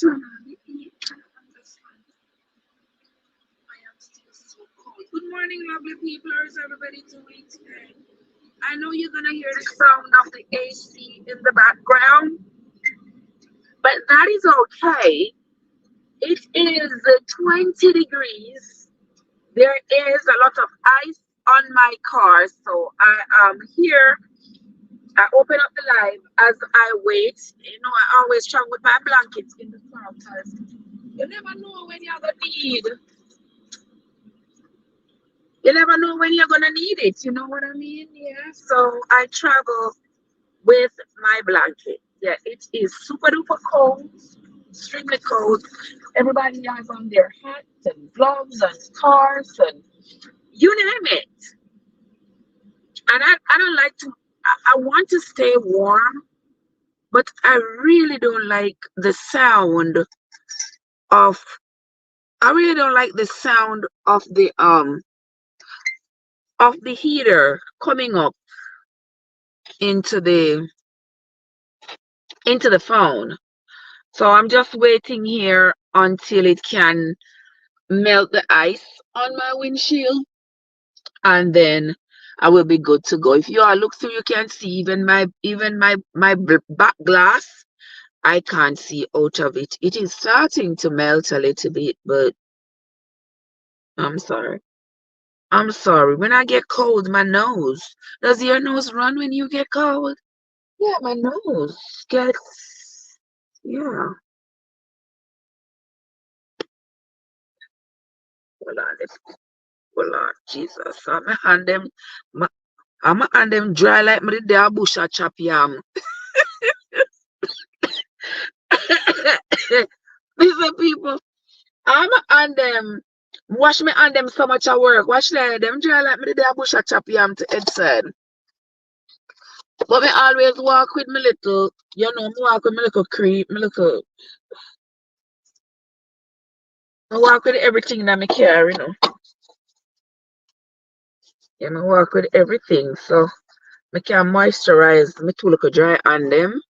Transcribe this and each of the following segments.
turn on the heat. I am still so cold. Good morning, lovely people. How is everybody doing today? I know you're gonna hear the sound of the AC in the background, but that is okay. It is 20 degrees. There is a lot of ice on my car, so I am here. I open up the live as I wait. You know, I always travel with my blankets in the car because you never know when you're gonna need. You never know when you're gonna need it. You know what I mean? Yeah. So I travel with my blanket. Yeah, it is super duper cold, extremely cold. Everybody has on their hats and gloves and scarves and you name it. And I don't like to. I want to stay warm, but I really don't like the sound of. I really don't like the sound of the heater coming up into the phone. So I'm just waiting here until it can melt the ice on my windshield, and then I will be good to go. If you all look through, you can see even my back glass. I can't see out of it. It is starting to melt a little bit, but I'm sorry. I'm sorry. When I get cold, my nose. Does your nose run when you get cold? Yeah, my nose gets. Yeah. Hold on. Hold on. Jesus. I'm hand them dry like me the bush a chop yam. Listen, people. I'm and them wash me and them so much at work. Wash them dry like me the bush a chop yam to head side. But me always walk with me little, me walk with me little creep, I walk with everything that me carry. Yeah, me walk with everything. So me can moisturize me too look dry on them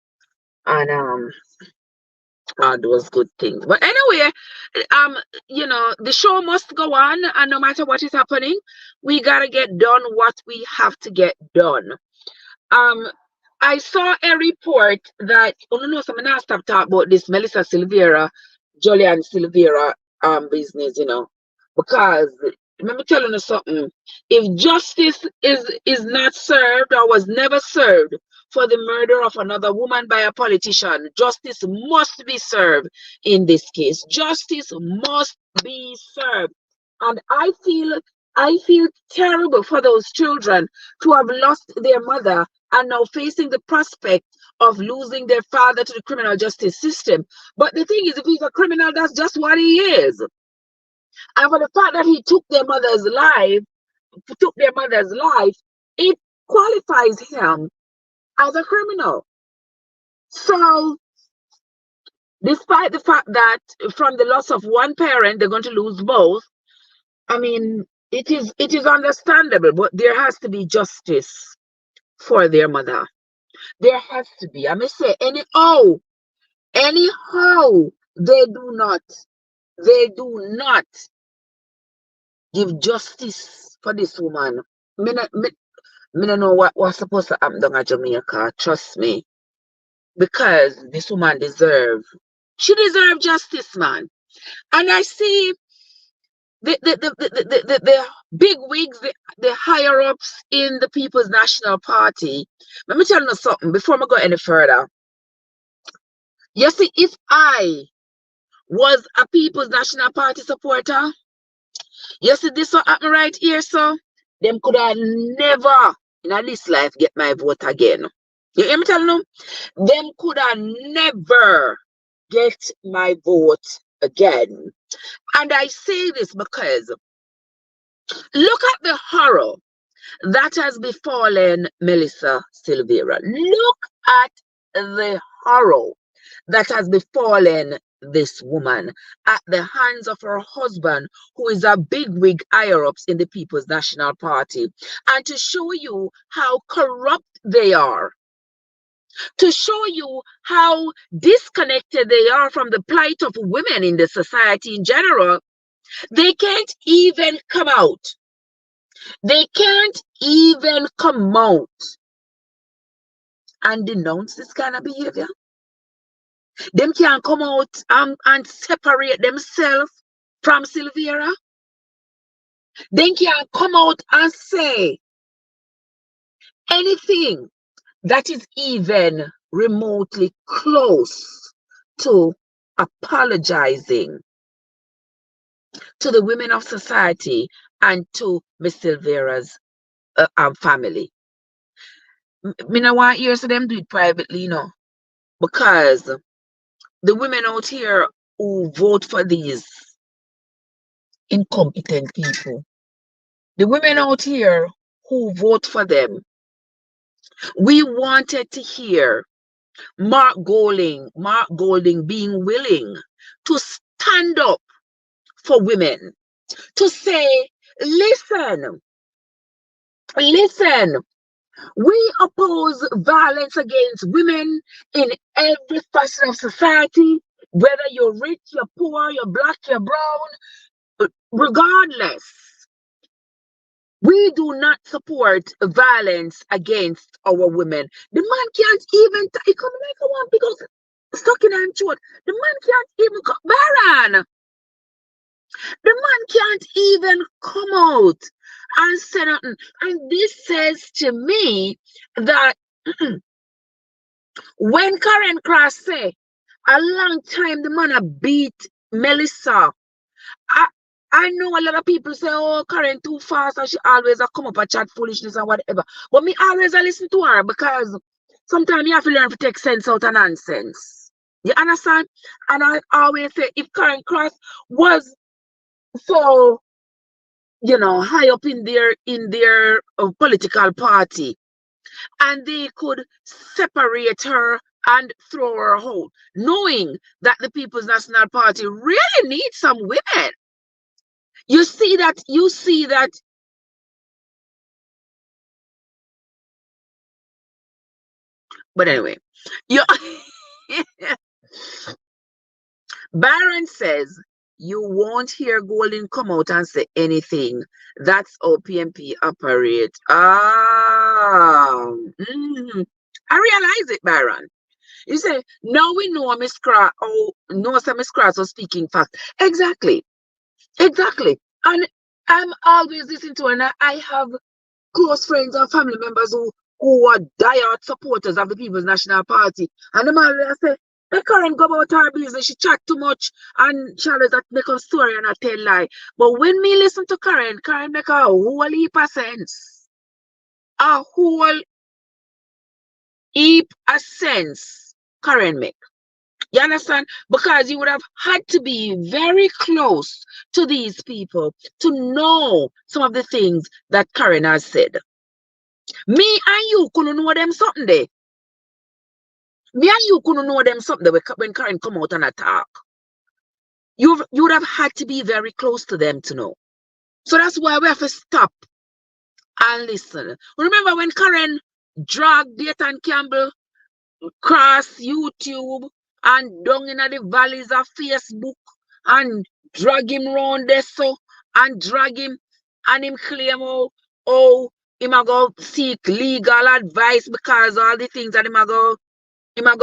and all those good things. But anyway, the show must go on, and no matter what is happening, we gotta get done what we have to get done. Um, I saw a report that no, so I'm not stop talk about this Melissa Silvera, Jolyan Silvera business, because let me tell you something. If justice is not served or was never served for the murder of another woman by a politician, justice must be served in this case. Justice must be served. And I feel terrible for those children to have lost their mother and now facing the prospect of losing their father to the criminal justice system. But the thing is, if he's a criminal, that's just what he is. And for the fact that he took their mother's life, it qualifies him as a criminal. So, despite the fact that from the loss of one parent, they're going to lose both, I mean, it is understandable, but there has to be justice for their mother. There has to be. I may say, anyhow, they do not give justice for this woman. Me don't know what's supposed to happen down at Jamaica. Trust me, because this woman she deserve justice, man. And I see the big wigs, the higher ups in the People's National Party. Let me tell you something before I go any further. You see, if I was a People's National Party supporter, you see this what happened right here, so them could have never in this life get my vote again. You hear me telling them? Them could have never get my vote again. And I say this because look at the horror that has befallen Melissa Silvera. Look at the horror that has befallen this woman at the hands of her husband, who is a bigwig higher ups in the People's National Party. And to show you how corrupt they are, to show you how disconnected they are from the plight of women in the society in general. They can't even come out. They can't even come out and denounce this kind of behavior. Them can't come out and separate themselves from Silvera. They can't come out and say anything that is even remotely close to apologizing to the women of society and to Miss Silvera's family. Me no want to hear so them do it privately, because the women out here who vote for these incompetent people, the women out here who vote for them, we wanted to hear Mark Golding being willing to stand up for women, to say, listen, we oppose violence against women in every facet of society, whether you're rich, you're poor, you're black, you're brown, regardless. We do not support violence against our women. The man can't even, he come like a one because stuck in and short. The man can't even come, Baron. The man can't even come out and say nothing. And this says to me that when Karen Cross say a long time the man a beat Melissa, I know a lot of people say, oh, Karen too fast and she always a come up and chat foolishness and whatever. But me always a listen to her because sometimes you have to learn to take sense out of nonsense. You understand? And I always say if Karen Cross was so, high up in their political party, and they could separate her and throw her out, knowing that the People's National Party really needs some women. You see that. But anyway, Baron says you won't hear Golding come out and say anything. That's how PMP operate. I realize it, Baron. You say, now we know Miss Cross, Miss Cross was speaking fact. Exactly. And I'm always listening to her, and I have close friends and family members who are diehard supporters of the People's National Party. And the man will say, the Karen go about her business, she chat too much and she always make a story and I tell lie. But when me listen to Karen make a whole heap of sense. A whole heap of sense Karen make. You understand? Because you would have had to be very close to these people to know some of the things that Karen has said. Me and you couldn't know them something there. Me and you couldn't know them something there when Karen come out and attack. You would have had to be very close to them to know. So that's why we have to stop and listen. Remember when Karen dragged Dayton Campbell across YouTube and down in the valleys of Facebook and drag him round there so and drag him and him claim oh him a go seek legal advice because all the things that him a go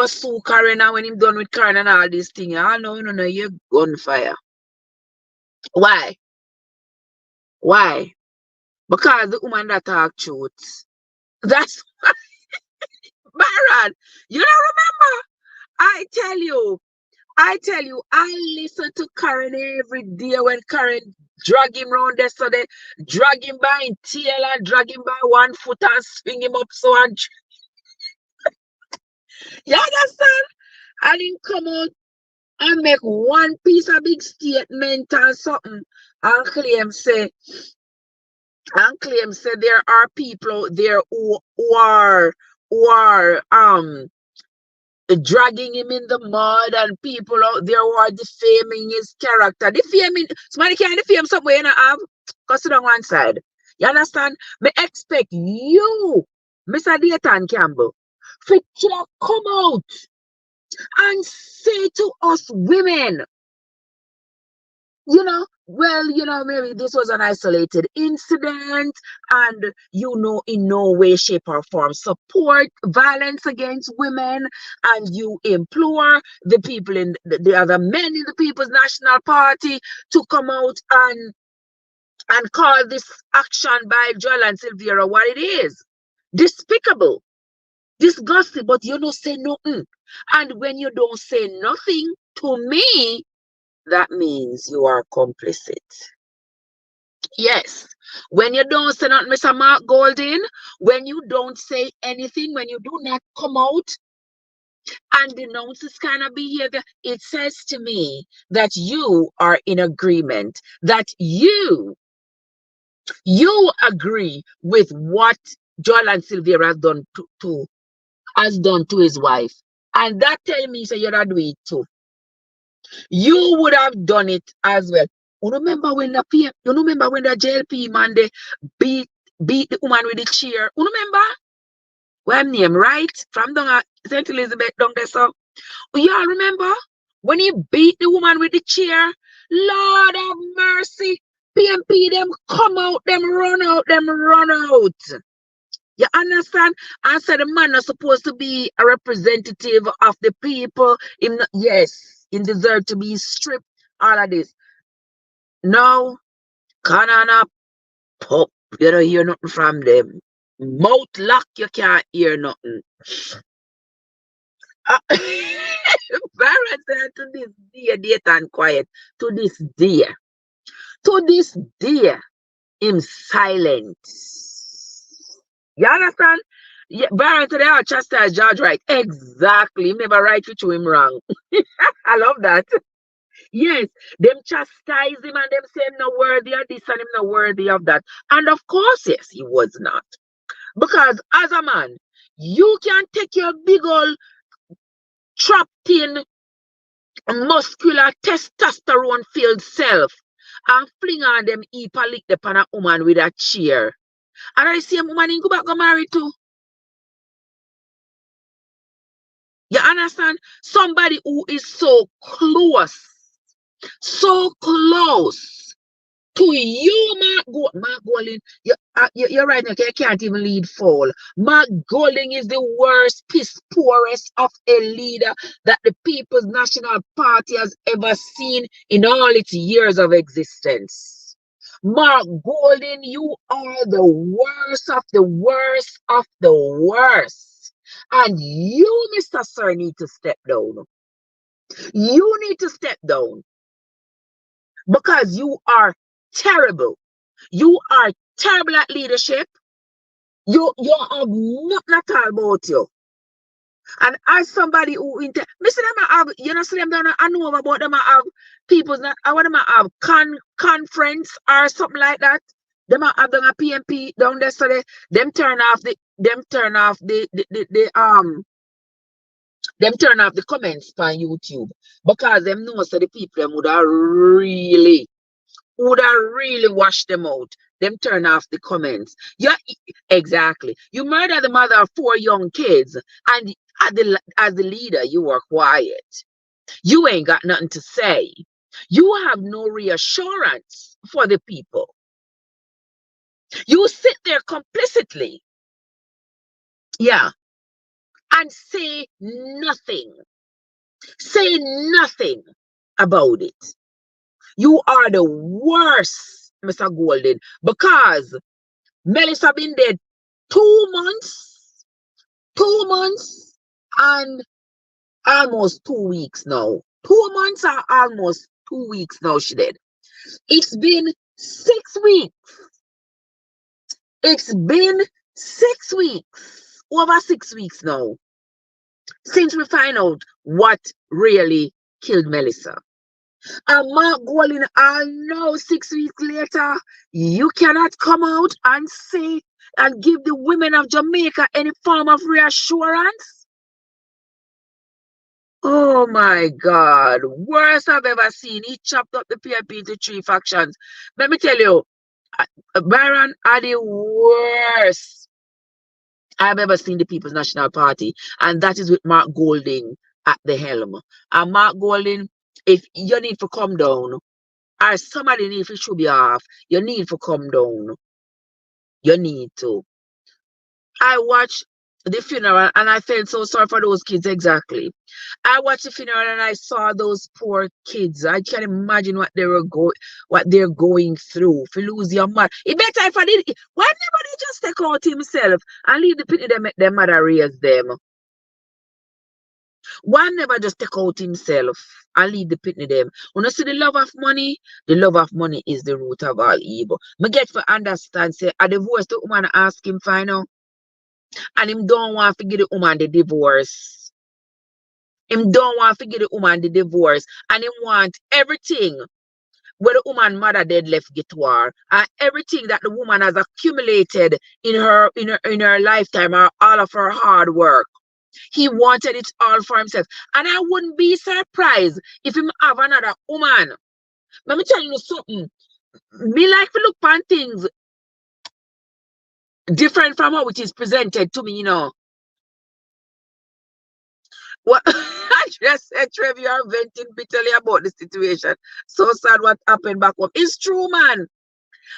sue Karen and when him done with Karen and all these things. I know you gunfire. Why? Because the woman that talk truth. That's Baron. You don't remember? I tell you, I listen to Karen every day when Karen drag him round there, so they drag him by his tail and drag him by one foot and swing him up so and you understand? And him come out and make one piece of big statement or something and claim say there are people out there who are dragging him in the mud and people out there who are defaming his character. Defaming, somebody can defame somewhere you have, because sit on one side. You understand? Me expect you, Mr. Dayton Campbell, fit to come out and say to us women, well, maybe this was an isolated incident, and in no way, shape, or form support violence against women, and you implore the people in the other men in the People's National Party to come out and call this action by Jolyan Silvera what it is. Despicable, disgusting, but you don't say nothing. And when you don't say nothing to me, that means you are complicit. Yes. When you don't say nothing, Mr. Mark Golding, when you don't say anything, when you do not come out and denounce this kind of behavior, it says to me that you are in agreement, that you agree with what Jolyan Silvera has done to his wife. And that tells me, so you're not doing it too. You would have done it as well. You remember when the JLP man they beat the woman with the chair? You remember? Well, name right from down at St. Elizabeth down there. So y'all remember when he beat the woman with the chair? Lord have mercy. PMP them come out, them run out. You understand? I said the man is supposed to be a representative of the people. Yes, he deserves to be stripped. All of this. Now, Canana pop, you don't hear nothing from them. Mouth lock, you can't hear nothing. Barrett said to this day, date and quiet. To this day, him silent. You understand? Yeah, Barrett today, I'll chastise George right. Exactly. Him never right with him wrong. I love that. Yes, them chastise him and them say him not worthy of this and him not worthy of that. And of course, yes, he was not. Because as a man, you can take your big old trapped in muscular testosterone filled self and fling on them heap a lick upon a woman with a chair. And I see a woman in go back go married to. You understand? Somebody who is so close to you, Mark Golding. You're right, okay? You can't even lead fall. Mark Golding is the worst, piss poorest of a leader that the People's National Party has ever seen in all its years of existence. Mark Golding, you are the worst of the worst of the worst. And you, Mr. Sir, need to step down. You need to step down. Because you are terrible. You are terrible at leadership. You have nothing at all about you. And as somebody who Mr. Them have, see them down, I know about them have people's not I want them have conference or something like that. Them have done a PMP down there, so them turn off the comments on YouTube because them know so the people them would have really washed them out. Them turn off the comments. Yeah, exactly. You murder the mother of 4 young kids, and as the leader, you are quiet. You ain't got nothing to say. You have no reassurance for the people. You sit there complicitly, yeah, and say nothing. Say nothing about it. You are the worst, Mr. Golding, because Melissa been dead 2 months, and almost 2 weeks now. 2 months or almost 2 weeks now she dead. It's been 6 weeks. It's been 6 weeks, over 6 weeks now, since we find out what really killed Melissa. And Mark Golding, I know 6 weeks later, you cannot come out and say and give the women of Jamaica any form of reassurance. Oh my God, worst I've ever seen. He chopped up the PNP into 3 factions. Let me tell you, Byron are the worst. I've ever seen the People's National Party, and that is with Mark Golding at the helm. And Mark Golding, if you need to come down, or somebody need to should be off, you need to come down. You need to. I watched the funeral and I felt so sorry for those kids. Exactly. I watched the funeral and I saw those poor kids. I can't imagine what they're going through. If you lose your mother, it better if I did. Why never they just take out himself and leave the pity them make their mother raise them? Why never just take out himself and leave the pity them? When you see the love of money is the root of all evil. Me get for understand say a divorce the woman ask him final. And him don't want to give the woman the divorce. Him don't want to give the woman the divorce. And him want everything where the woman mother dead left get to her. And everything that the woman has accumulated in her lifetime, or all of her hard work. He wanted it all for himself. And I wouldn't be surprised if him have another woman. Let me tell you something. Me like to look on things different from how it is presented to me, you know. What I just said, Trev, you are venting bitterly about the situation. So sad what happened back home. It's true, man.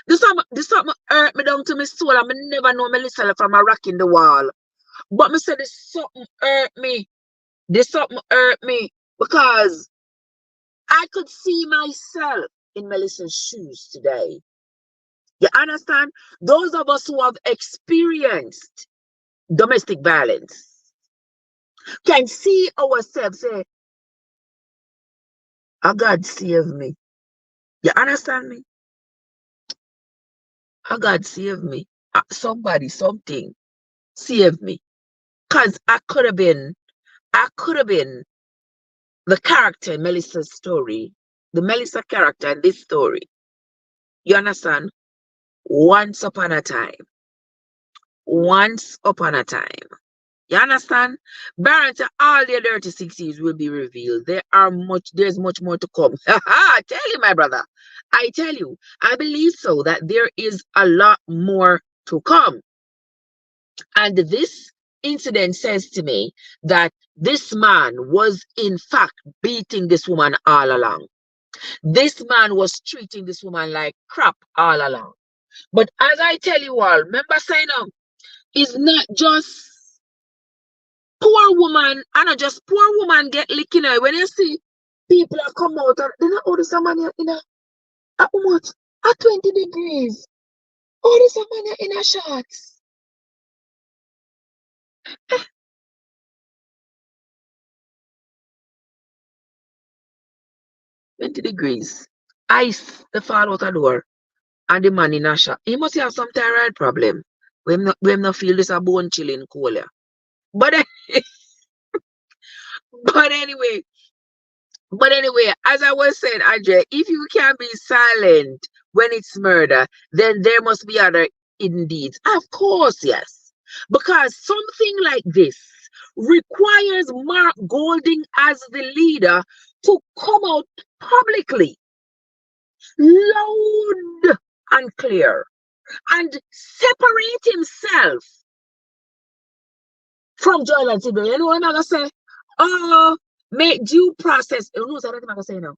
This something hurt me down to my soul. I never know me listen from a rock in the wall. But me said this something hurt me. This something hurt me because I could see myself in Melissa's shoes today. You understand? Those of us who have experienced domestic violence can see ourselves say, oh God save me. You understand me? Oh God save me. Somebody, something, save me. Because I could have been the character in Melissa's story, the Melissa character in this story. You understand? Once upon a time. Once upon a time. You understand? Barrington, all their dirty 60s will be revealed. There's much more to come. I tell you, my brother. I tell you, I believe so that there is a lot more to come. And this incident says to me that this man was in fact beating this woman all along. This man was treating this woman like crap all along. But as I tell you all, remember saying it's not just poor woman, and not just poor woman get licking her. When you see people that come out and they not order somebody in a at much at 20 degrees. Order somebody in a shorts. 20 degrees. Ice the fall out the door. And the man in a shop. He must have some thyroid problem. We not feel this a bone chilling cold. But but anyway, as I was saying, Andre, if you can be silent when it's murder, then there must be other hidden deeds. Of course, yes. Because something like this requires Mark Golding as the leader to come out publicly, loud and clear, and separate himself from Jolyan Silvera. You know what I'm going to say? Oh, make due process. You know what I'm going to say now?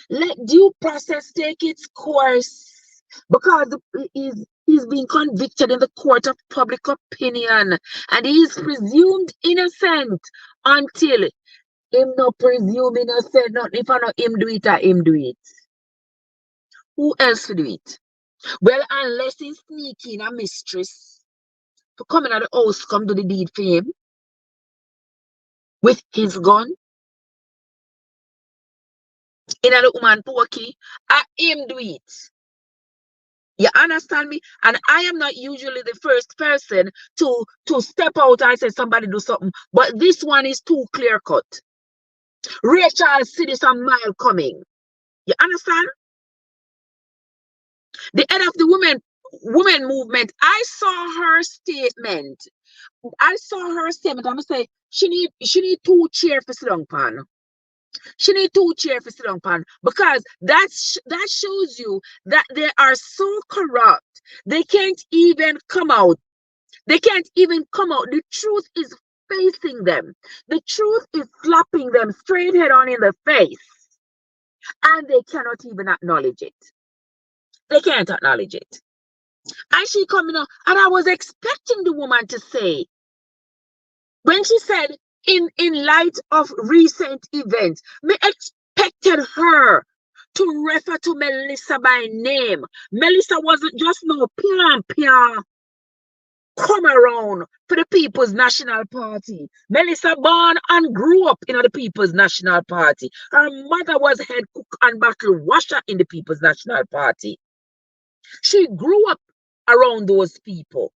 Let due process take its course, because he's been convicted in the court of public opinion, and he is presumed innocent until him not presume innocent. Not if I know him do it or him do it. Who else will do it? Well, unless he's sneaking a mistress to come in at the house, come do the deed for him with his gun in a woman pokey, and him do it. You understand me? And I am not usually the first person to step out and say somebody do something, but this one is too clear cut. Rachel see this a mile coming. You understand? The head of the women movement, I saw her statement. I'm gonna say she need 2 chairs for sit down pan. She need 2 chairs for sit down pan, because that shows you that they are so corrupt they can't even come out They can't even come out. The truth is facing them. The truth is slapping them straight head on in the face. And they cannot even acknowledge it. They can't acknowledge it. And she coming out, and I was expecting the woman to say, when she said, in light of recent events, me expected her to refer to Melissa by name. Melissa wasn't just no pian come around for the People's National Party. Melissa born and grew up in the People's National Party. Her mother was head cook and bottle washer in the People's National Party. She grew up around those people.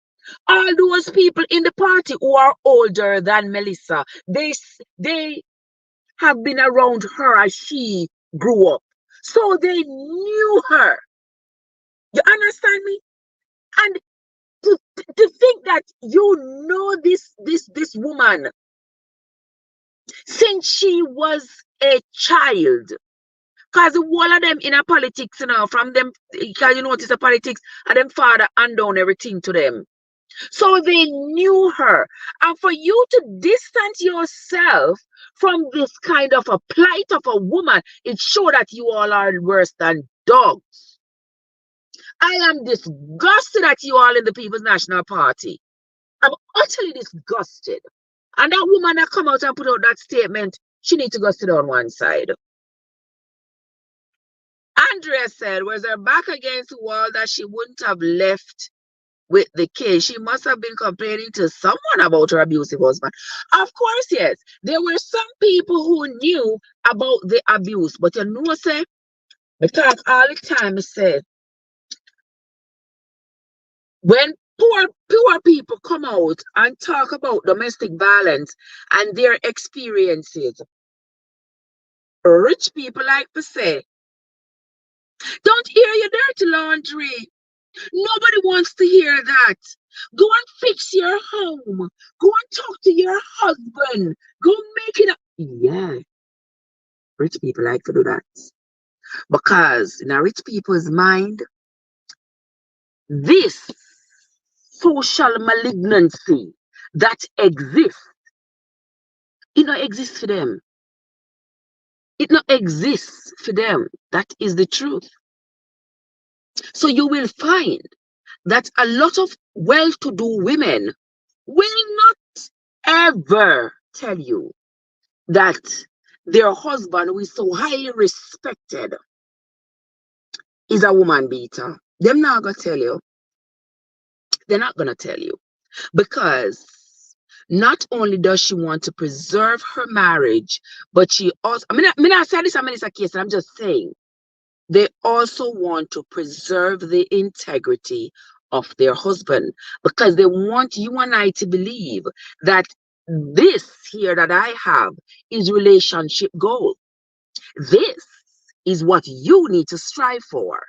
All those people in the party who are older than Melissa, they have been around her as she grew up. So they knew her. You understand me? And to think that you know this woman since she was a child. Because all of them in a politics, from them, because you notice the politics, and them father hand down everything to them. So they knew her. And for you to distance yourself from this kind of a plight of a woman, it shows that you all are worse than dogs. I am disgusted at you all in the People's National Party. I'm utterly disgusted. And that woman that come out and put out that statement, she needs to go sit on one side. Andrea said, was her back against the wall that she wouldn't have left with the case? She must have been complaining to someone about her abusive husband. Of course, yes. There were some people who knew about the abuse. But you know, say, I talk all the time, I say, when poor people come out and talk about domestic violence and their experiences, rich people like to say, don't air your dirty laundry. Nobody wants to hear that. Go and fix your home. Go and talk to your husband. Go make it up. Yeah, rich people like to do that. Because in a rich people's mind, this social malignancy that exists, it not exists for them. It not exists for them. That is the truth. So you will find that a lot of well-to-do women will not ever tell you that their husband, who is so highly respected, is a woman beater. They're not gonna tell you. They're not gonna tell you. Because not only does she want to preserve her marriage, but she also, I mean, I say this, I mean, it's a case, I'm just saying, they also want to preserve the integrity of their husband, because they want you and I to believe that this here that I have is relationship goal. This is what you need to strive for.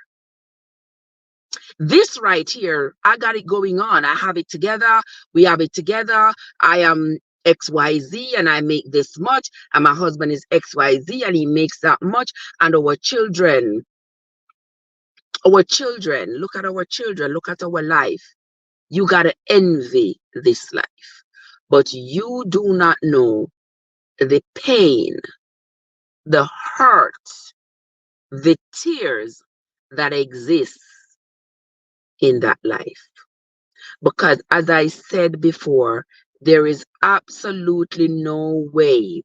This right here, I got it going on. I have it together. We have it together. I am XYZ and I make this much, and my husband is XYZ and he makes that much, and our children, look at our children, look at our life. You gotta envy this life, but you do not know the pain, the hurt, the tears that exist in that life. Because as I said before, there is absolutely no way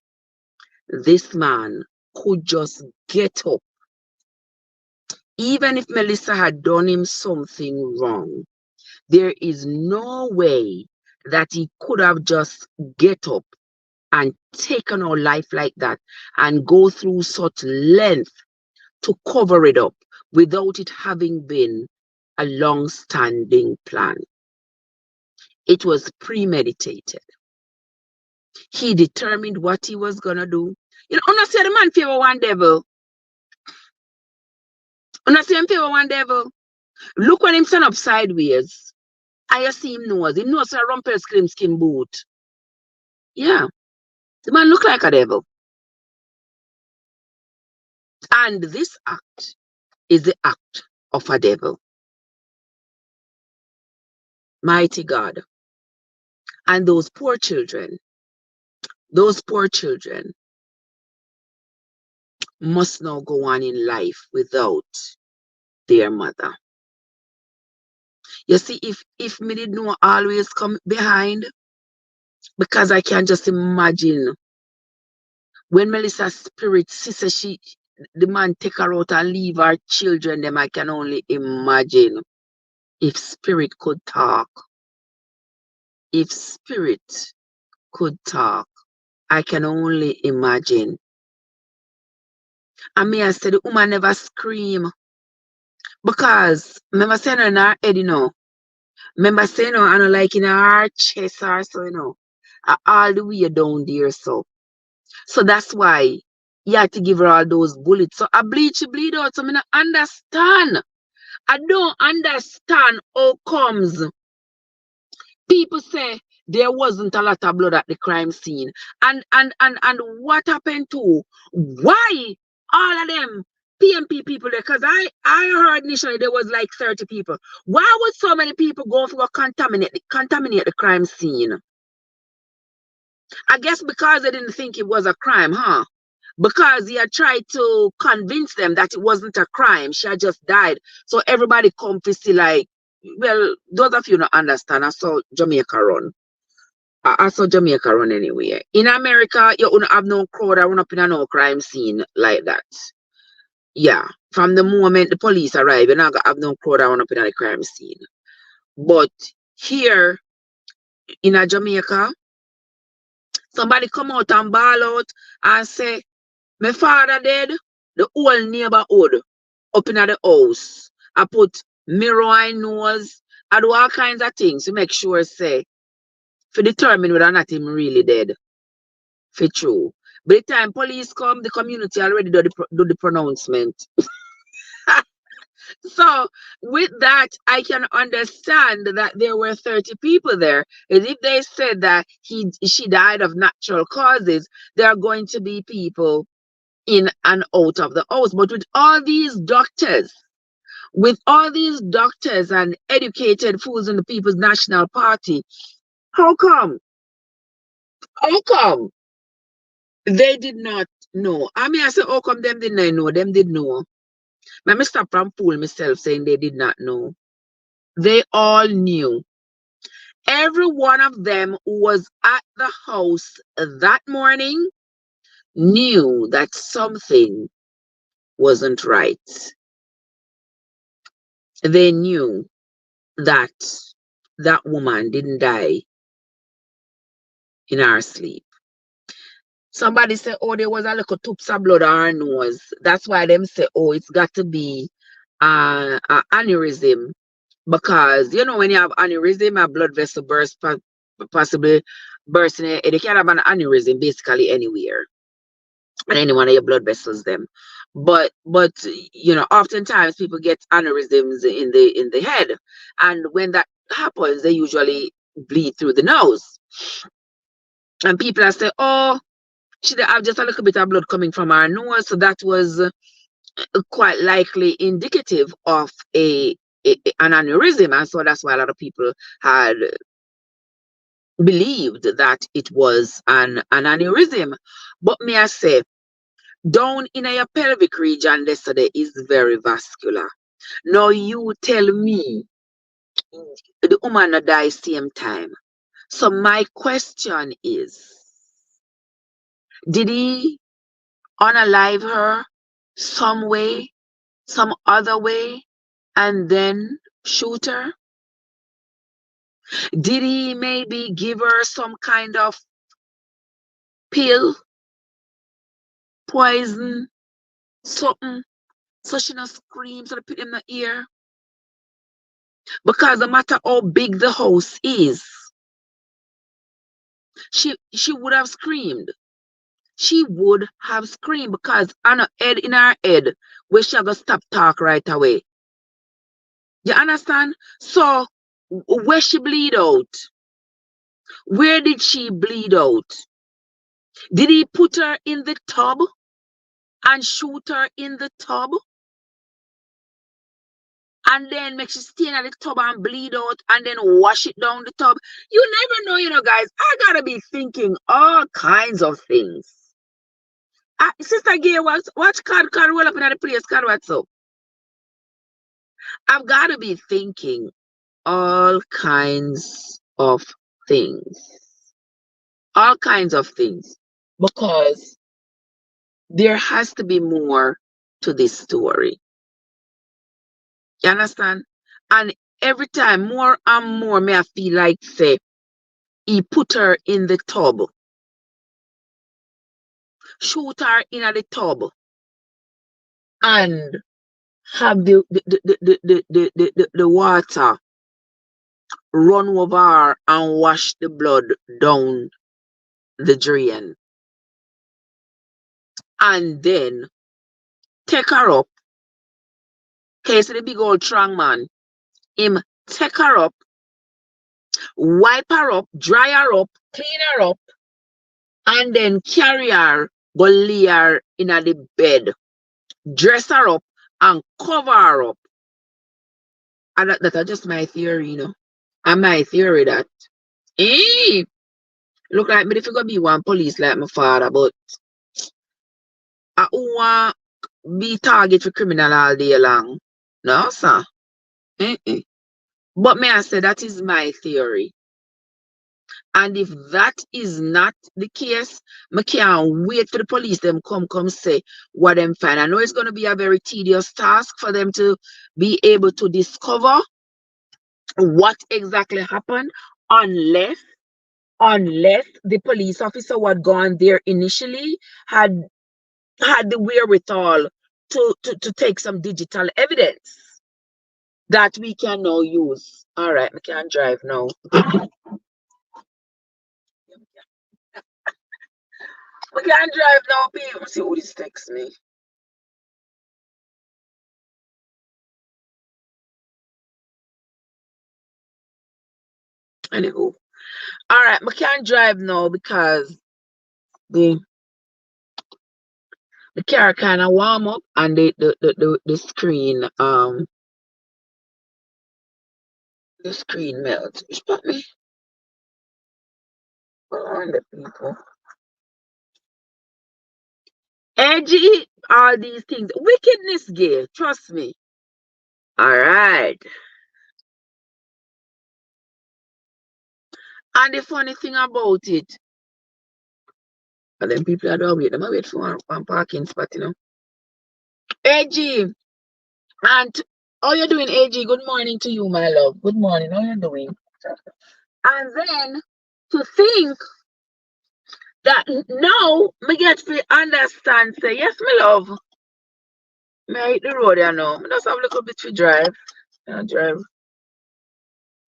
this man could just get up. Even if Melissa had done him something wrong, there is no way that he could have just get up and taken our life like that and go through such length to cover it up without it having been a long-standing plan. It was premeditated. He determined what he was gonna do. You know, I'm not saying the man favor one devil. I'm not saying favor one devil. Look when him stand up sideways. I see him knows. Him knows a rumpel scream skin boot. Yeah. The man look like a devil. And this act is the act of a devil. Mighty God. And those poor children must now go on in life without their mother. You see, if me did know always come behind, because I can just imagine when Melissa's spirit, sister, the man take her out and leave her children, them I can only imagine if spirit could talk. If spirit could talk, I can only imagine. And me, I said the woman never scream. Because remember saying in her head, Remember saying, I don't like in her chest or so, all the way down there, so. So that's why you had to give her all those bullets. So I she bleed out. So I don't understand. I don't understand how comes people say there wasn't a lot of blood at the crime scene. And what happened to why all of them PMP people there? Because I heard initially there was like 30 people. Why would so many people go through contaminate the crime scene? I guess because they didn't think it was a crime, huh? Because he had tried to convince them that it wasn't a crime. She had just died. So everybody come to see like, well, those of you don't understand. I saw Jamaica run. I saw Jamaica run anyway. In America, you don't have no crowd that run up in a no crime scene like that. Yeah. From the moment the police arrive, you're not gonna have no crowd that run up in a crime scene. But here in a Jamaica, somebody come out and bawl out and say, my father dead, the whole neighborhood up in the house. I put mirror in nose. I do all kinds of things to make sure, say, to determine whether or not him really dead. For true. By the time police come, the community already do the pronouncement. So with that, I can understand that there were 30 people there. And if they said that she died of natural causes, there are going to be people in and out of the house. But with all these doctors and educated fools in the People's National Party, how come they did not know? I mean, I said, how come them did not know? Them did know. Let me stop from fooling myself saying they did not know. They all knew. Every one of them who was at the house that morning knew that something wasn't right. They knew that that woman didn't die in her sleep. Somebody said, oh, there was a little toops of blood on her nose. That's why them say, oh, it's got to be an aneurysm. Because, when you have aneurysm, a blood vessel burst, possibly bursting, you can have an aneurysm basically anywhere. And any one of your blood vessels, them. But oftentimes people get aneurysms in the head. And when that happens, they usually bleed through the nose. And people are saying, oh, she have just a little bit of blood coming from her nose, so that was quite likely indicative of an aneurysm, and so that's why a lot of people had believed that it was an aneurysm. But may I say, down in your pelvic region, yesterday is very vascular. Now you tell me the woman not die same time. So my question is, did he unalive her some way, some other way, and then shoot her? Did he maybe give her some kind of pill, poison, something, so she not screams so they put in the ear? Because no matter how big the house is, she would have screamed. She would have screamed because in her head, where she gonna stop talk right away. You understand? So where she bleed out? Where did she bleed out? Did he put her in the tub and shoot her in the tub? and then make you stay in the tub and bleed out and then wash it down the tub. You never know, you know, guys. I gotta be thinking all kinds of things. Sister Gay, watch card roll up in the place, card what's up. I've gotta be thinking all kinds of things. All kinds of things. Because there has to be more to this story. You understand? And every time, more and more, may I feel like, say, he put her in the tub, shoot her in the tub, and have the water run over her and wash the blood down the drain. And then take her up. Okay, so the big old strong man, him take her up, wipe her up, dry her up, clean her up, and then carry her, go lay her in the bed, dress her up, and cover her up. And that's just my theory, you know. And my theory that, look like me if you go be one police like my father, but I want be target for criminal all day long. No, sir. But may I say that is my theory. And if that is not the case, I can't wait for the police them come say what them find. I know it's going to be a very tedious task for them to be able to discover what exactly happened, unless the police officer who had gone there initially had the wherewithal to take some digital evidence that we can now use. All right, I can't drive now. We can't drive now, people. See who this texts me. Anywho, all right, I can't drive now because the car kind of warm up and the screen the screen melts. You spot me? On the people. Edgy, all these things. Wickedness gay, trust me. All right. And the funny thing about it, and then people are don't wait, them wait for one parking spot, you know. AG, and how you doing, AG? Good morning to you, my love. Good morning. How you doing? And then to think that now me get to understand, say, yes, my love. May I hit the road here now? I just have a little bit to drive. I drive.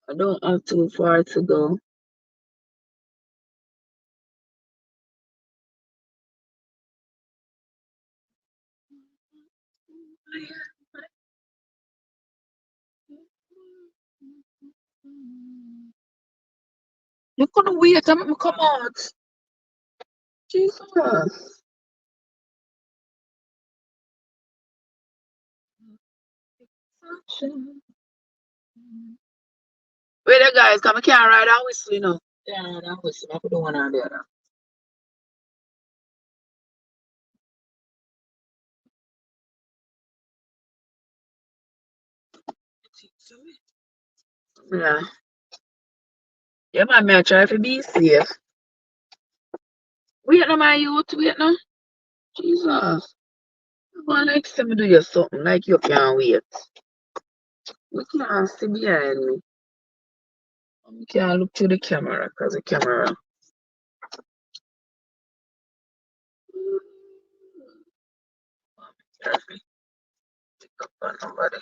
I don't have too far to go. You couldn't wait to make me come out. Jesus. Wait there, guys, come I can't ride and whistle, you know. Yeah, ride and whistle. I could do one or the other. Yeah. Yeah, man, I try to be safe. Wait no, my youth, wait no. Jesus. Come on, next time do you something like you can't wait. You can't see behind me. You can't look through the camera because the camera. Pick up on nobody.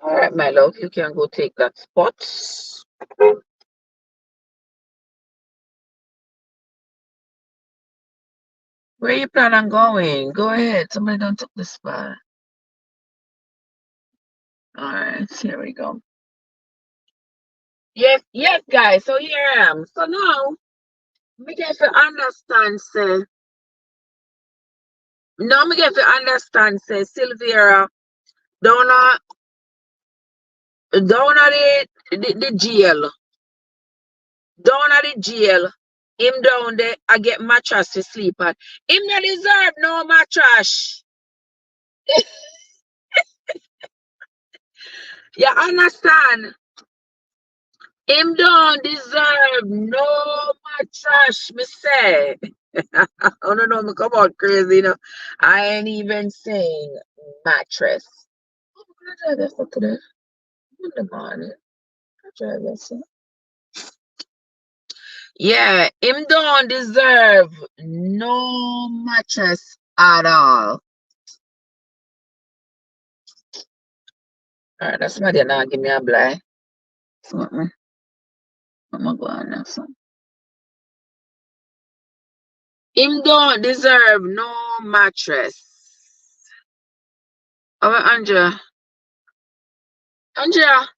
All right, my love, you can go take that spot. Where you plan on going? Go ahead. Somebody don't took the spot. All right, here we go. Yes, yes, guys. So here I am. So now, we get to understand, say, Now me get to understand, say Silvera, down at the jail. Down at the jail. Him down there, I get mattress to sleep at. Him not deserve no mattress. You understand? Him don't deserve no mattress, me say. I don't know, me come out crazy, you know. I ain't even saying mattress. I'm gonna drive this up today. In the morning. I'll drive this up. Yeah, him don't deserve no mattress at all. Alright, that's somebody now give me a blind. Something. I'm gonna go on now. So. Him don't deserve no mattress. Oh, Andrea. Andrea.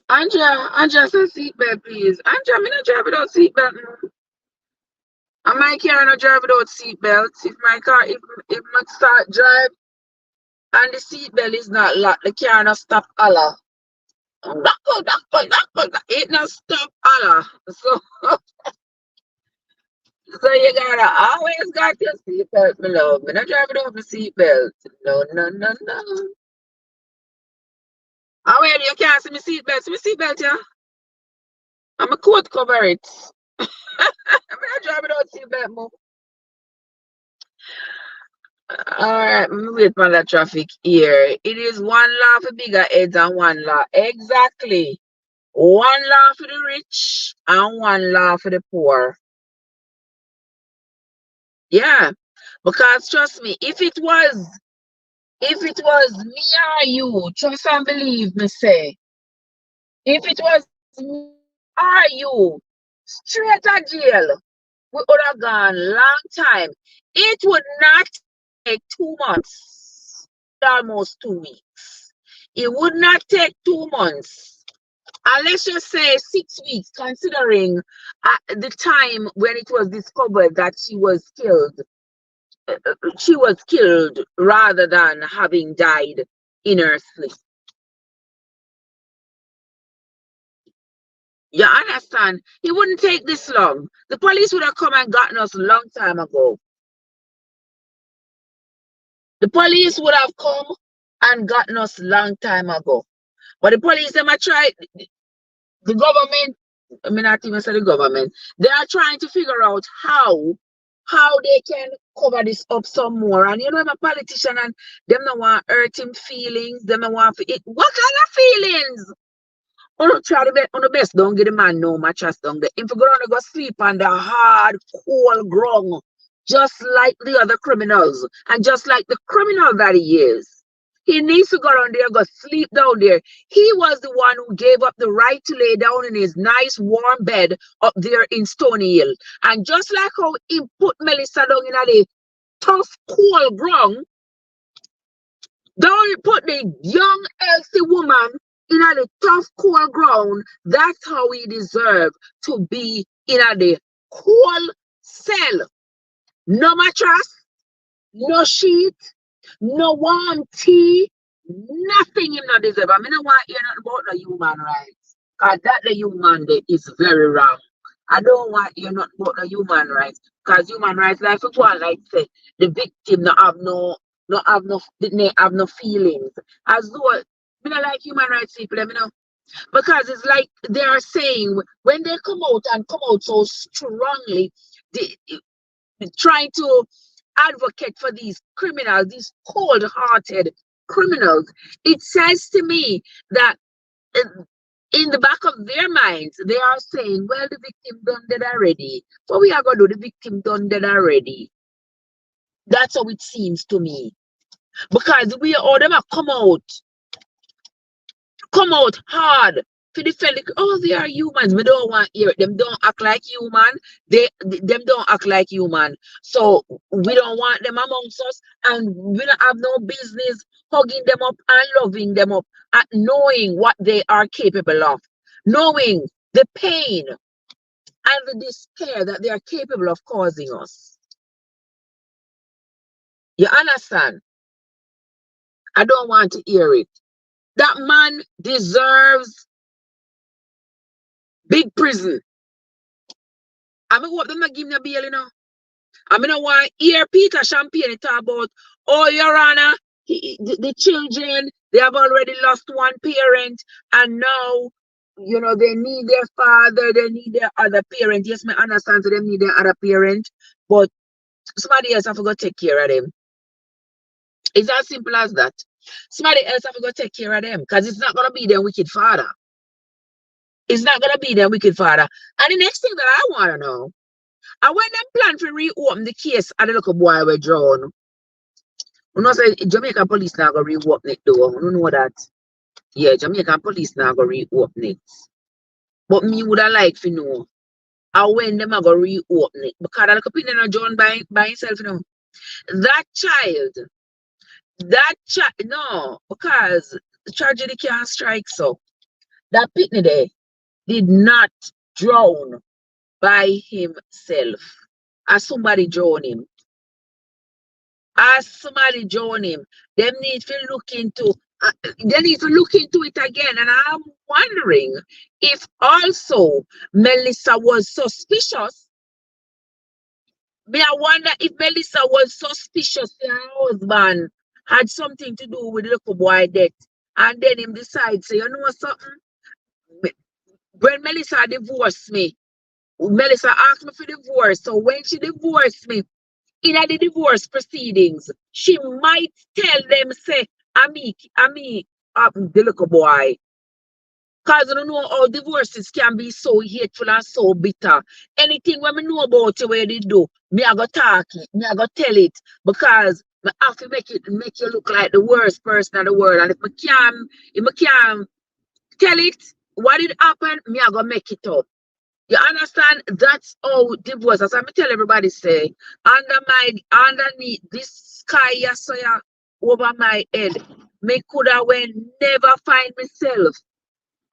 Andrea, say seatbelt, please. Andrea, me not drive without seatbelt. And my car not drive without seatbelt. If my start drive and the seatbelt is not locked, the car not stop holler. It not stop holler. So you gotta always got your seatbelt, my love. Me not drive without my seatbelt. No. Oh, wait, you can't see my seatbelt. See my seatbelt, yeah? I'm a coat cover it. I'm not driving without seatbelt, move. Alright, wait for the traffic here. It is one law for bigger heads and one law. Exactly. One law for the rich and one law for the poor. Yeah. Because trust me, if it was me or you, trust and believe me, say, if it was me or you, straight to jail, we would have gone long time. It would not take 2 months, almost 2 weeks. It would not take 2 months. And let's just say 6 weeks, considering the time when it was discovered that she was killed. She was killed rather than having died in her sleep. You understand? It wouldn't take this long. The police would have come and gotten us a long time ago. The police would have come and gotten us long time ago. But the police, them are trying, the government, I mean, not even say the government, they are trying to figure out how they can cover this up some more. And you know, I'm a politician and them don't want to hurt him feelings, them don't want to, what kind of feelings? On try on the best, don't get the man no mattress down there. If you're gonna go sleep on the hard, cold ground, just like the other criminals, and just like the criminal that he is, he needs to go down there, go sleep down there. He was the one who gave up the right to lay down in his nice warm bed up there in Stony Hill. And just like how he put Melissa down in a tough, cold ground, don't put the young, healthy woman in a tough, cold ground. That's how we deserve to be in a cold cell. No mattress, no sheet, no warm tea, nothing him not deserve. I mean, I want to hear nothing about the human rights. Because that the human day is very wrong. I don't want to hear nothing about the human rights. Because human rights, like for one, like say, the victim didn't have no feelings. As though I don't like human rights people, you know. Because it's like they are saying when they come out so strongly, they trying to advocate for these criminals, these cold-hearted criminals. It says to me that in the back of their minds, they are saying, well, the victim done dead already. What we are going to do, the victim done dead already. That's how it seems to me. Because we all them come out hard to defend it. Oh, they are humans. We don't want to hear it. Them don't act like human. Them don't act like human. So we don't want them amongst us, and we don't have no business hugging them up and loving them up at knowing what they are capable of, knowing the pain and the despair that they are capable of causing us. You understand? I don't want to hear it. That man deserves big prison. I mean, what them not give me a bail, you know? I mean, I want to hear Peter Champagne talk about, oh, Your Honor, the children, they have already lost one parent, and now, you know, they need their father, they need their other parent. Yes, I understand, so they need their other parent, but somebody else have to go take care of them. It's as simple as that. Somebody else have to go take care of them, because it's not going to be their wicked father. It's not going to be their wicked father. And the next thing that I want to know, and when them plan to reopen the case of the little boy we drowned, you know, say Jamaican police now go reopen it though. You know that. Yeah, Jamaican police now go reopen it. But me would have liked to know how when them are go reopen it. Because I look up in the John by himself, you know. That child, no, because the tragedy can't strike so. That pitney there did not drown by himself. As somebody drowned him. As somebody drowned him. Them need to look into it again. And I'm wondering if also Melissa was suspicious. I wonder if Melissa was suspicious her husband had something to do with the little boy death. And then him decide, say, you know something? When Melissa divorced me, Melissa asked me for divorce. So when she divorced me, in the divorce proceedings, she might tell them, say, the little boy. Because I don't know how divorces can be so hateful and so bitter. Anything when I know about you, where they do, me I go talk it, me I go tell it. Because I have to make you look like the worst person in the world. And if I can't tell it, what did happen, me I go make it up. You understand? That's how divorce. As I tell everybody, say, underneath this sky yeah, over my head, me could have never find myself.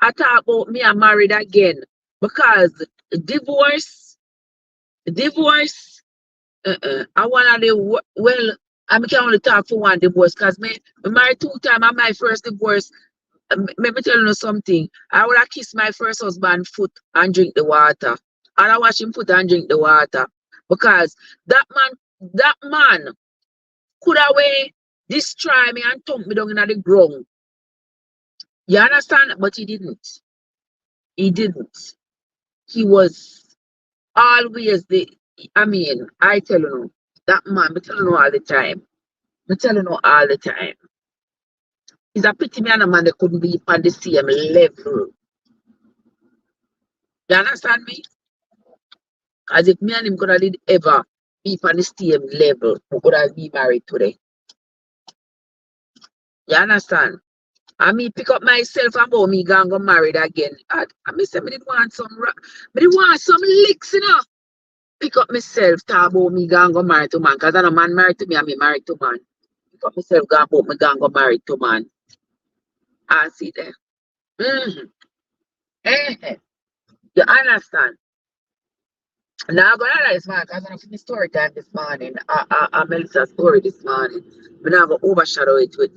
I talk about me and married again. Because divorce, I want to, well, I can only talk for one divorce because me married 2 times. And my first divorce, let me tell you something. I would have kissed my first husband's foot and drink the water. And I watch him foot and drink the water. Because that man could have destroy me and thump me down in the ground. You understand? But he didn't. He didn't. He was always I tell you, that man, I tell you all the time. I tell you all the time. It's a pity me and a man that couldn't be on the same level. You understand me? As if me and him could have did ever be on the same level, we could have been married today. You understand? And me pick up myself and about me going to get married again. I say me did want some licks, you know. Pick up myself, talk about me going to get married to man. Because I know man married to me and me married to man. Pick up myself, go about me going to get married to man. I see there. You understand? Now I'm gonna analyze man, because I'm the story time this morning. I Melissa's story this morning. I'm not gonna overshadow it with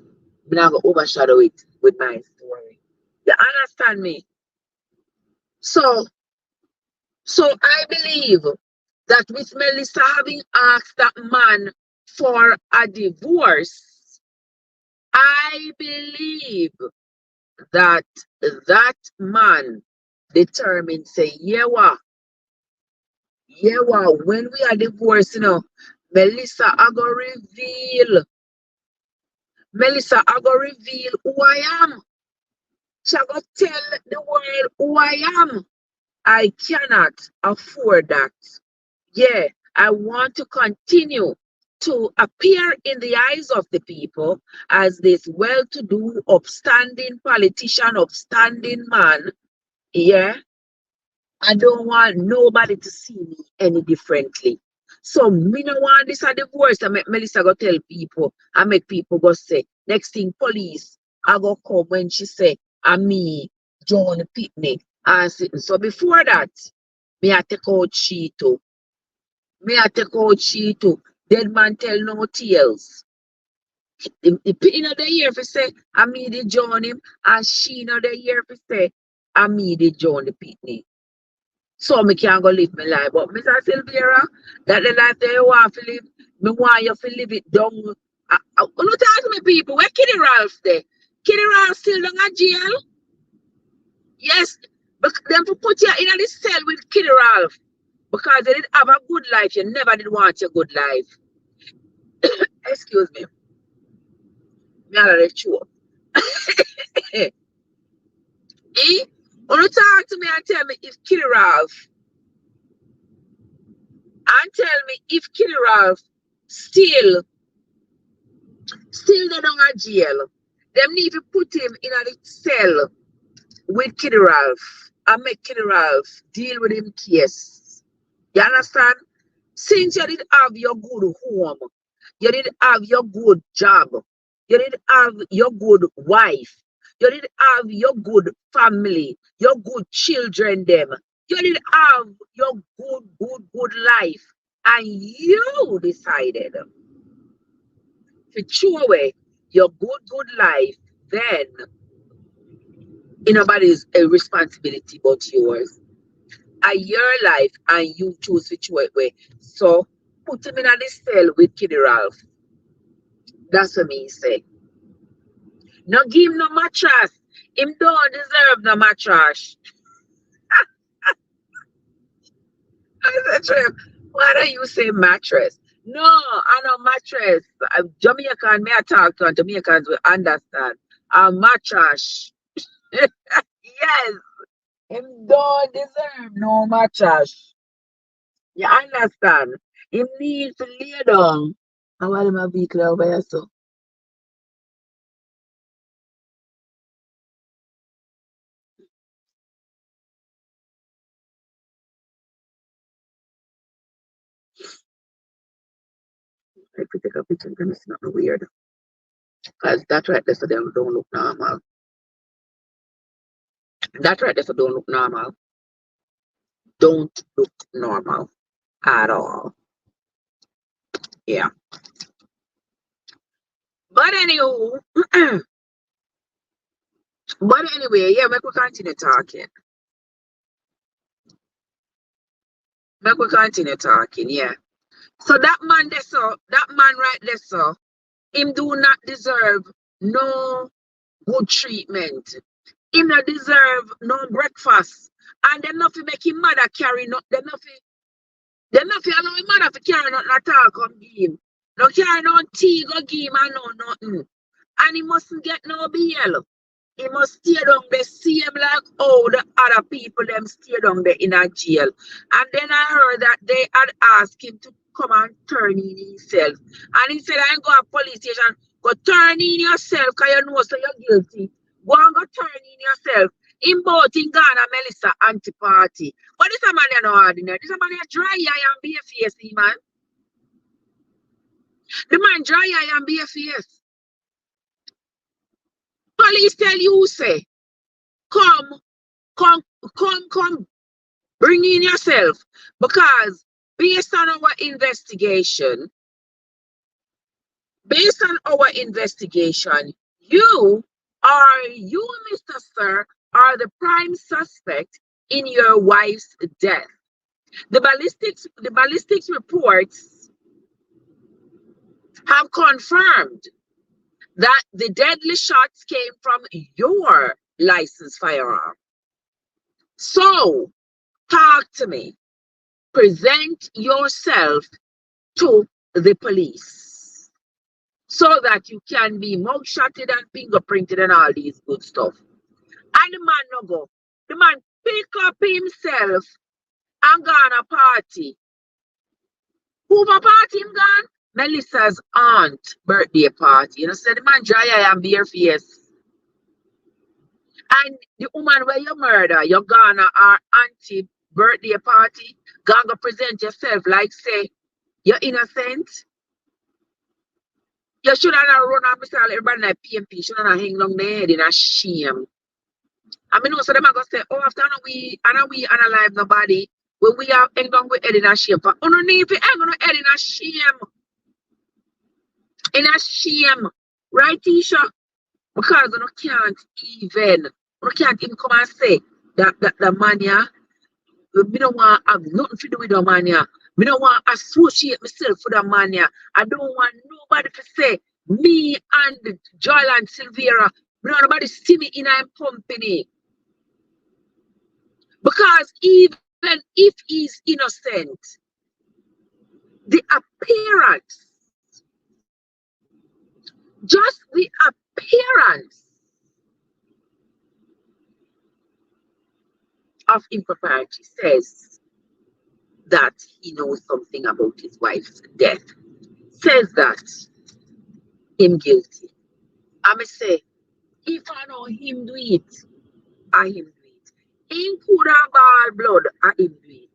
my story. You understand me? So I believe that with Melissa having asked that man for a divorce, I believe that man determined say, when we are divorced, you know, Melissa I go reveal who I am. She go tell the world who I am. I cannot afford that. Yeah, I want to continue to appear in the eyes of the people as this well-to-do, upstanding politician, upstanding man. Yeah, I don't want nobody to see me any differently. So me no want this a divorce. I make Melissa go tell people. I make people go say. Next thing police I go come when she say I'm me, John Pitney. And so before that, me I take out she too. Dead man tell no tales. In the year for say, I me the join him, and she in the year for say, I me the join the pitney. So me can't go live my life. But Mr. Silvera, that the life that you want to live, me want you to live it down. You talk to me people, where Kitty Ralph there? Kitty Ralph still down in jail? Yes, but them to put you in a cell with Kitty Ralph. Because they did have a good life, you never did want your good life. Excuse me. Me out of the chew. Eh? You talk to me and tell me if Kitty Ralph and tell me if Kitty Ralph still they don't a jail. Them need to put him in a cell with Kitty Ralph and make Kitty Ralph deal with him case. You understand? Since you did have your good home, you did have your good job, you did have your good wife, you did have your good family, your good children, them. You did have your good life, and you decided to throw away your good life, then nobody's responsibility but yours. A your life, and you choose to throw it away. So put him in a cell with Kitty Ralph. That's what me say. No give him no mattress. Him don't deserve no mattrash. I said, Trev, why do you say mattress? No, I know mattress. Jamaican, may I talk to, and Jamaicans will understand. A mattress. Yes, him don't deserve no mattress. You understand? Him need to lay down. And while him a vehicle over here, so. If you take a picture, then it's not weird. Because that right there, so they don't look normal. That right there, so don't look normal. Don't look normal at all. Yeah. But anywho, but anyway, yeah, we could continue talking. We could continue talking, yeah. So that man there, so that man right there, so him do not deserve no good treatment. Him not deserve no breakfast. And them not fi make him mother carry no, them not fi allow him mother to carry nothing at all come give him. No carry no tea go give him and no nothing. And he mustn't get no bail. He must stay down there same like all the other people them stay down there in a jail. And then I heard that they had asked him to come and turn in himself. And he said, I ain't go to police station. Go turn in yourself because you know so you're guilty. Go and go turn in yourself. In both in Ghana, Melissa anti-party. But this a man you know ordinary. This a man you dry eye and be a face, man. The man dry eye and be a face. Police tell you say, come, bring in yourself. Because based on our investigation, you, Mr. Sir, are the prime suspect in your wife's death. The ballistics reports have confirmed that the deadly shots came from your licensed firearm. So, talk to me. Present yourself to the police so that you can be mugshotted and fingerprinted and all these good stuff. And the man no go. The man pick up himself and go on a party. Who for party him gone? Melissa's aunt birthday party. You know, say the man dry eye and bare face. And the woman where you murder, you're gonna our auntie birthday party, gonna present yourself like say you're innocent. You should have run up and everybody like PMP, should have hang down their head in a shame. I mean, so them are gonna say, oh, after we unalive nobody, when we have hang down with head in a shame. For underneath it, hang on head in a shame. In a shame. Right, Tisha? Because you can't even come and say that the man yeah, me don't want to have nothing to do with the man yeah. Me don't want to associate myself with the man yeah. I don't want nobody to say me and Jolyan Silvera. Me don't want nobody see me in a company. Because even if he's innocent, the appearance, just the appearance of impropriety says that he knows something about his wife's death. Says that him guilty. I may say, if I know him do it, I him do it. Him could have ball blood, I him do it.